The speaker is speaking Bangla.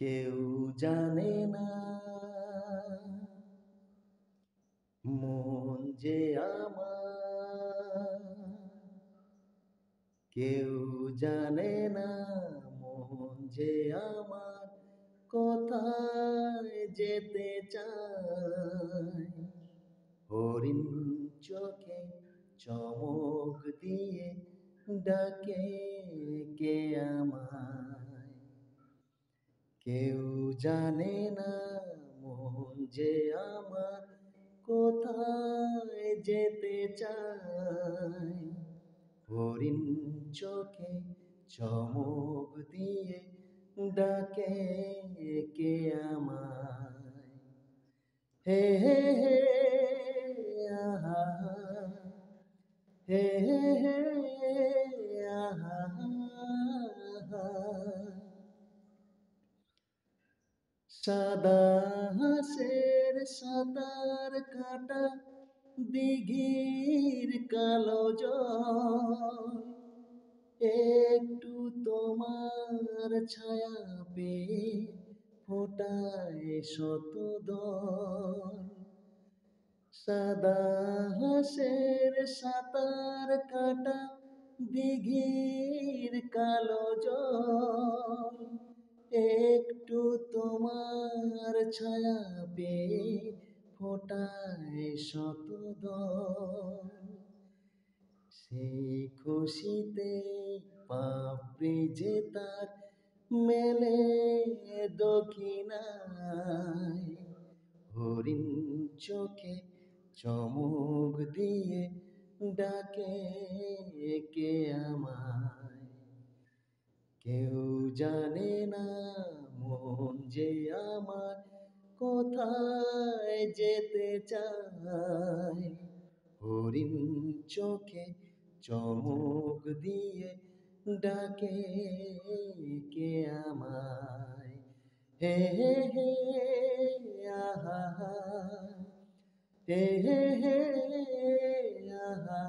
কেউ জানে না মন যে আমার, কেউ জানে না মন যে আমার কোথায় যেতে চায়। হরিণ চোখে চমক দিয়ে ডাকে কে আমায়। কেউ জানে না মন যে আমার কোথায় যেতে চায়। হরিণ চোখে চমক দিয়ে ডাকে কে আমায়। হে হে হে আহা, হে হে হে আহা। সাদা হাঁসের সাঁতার কাটা দিঘির কালো জল, একটু তোমার ছায়া পেয়ে ফোটায় শত দল। সাদা হাঁসের সাঁতার কাটা দিঘির কালো জল, একটু তোমার ছায়া পেয়ে ফোটায় শত দল। সেই খুশিতে পাপড়ি যে তার মেলে দক্ষিণায়। হরিণ চোখে চমক দিয়ে ডাকে কে আমায়। কেউ জানে না মন যে আমার কোথায় যেতে চায়। হরিণ চোখে চমক দিয়ে ডাকে কে আমায়। হে হে হে আহা, হে হে হে আহা।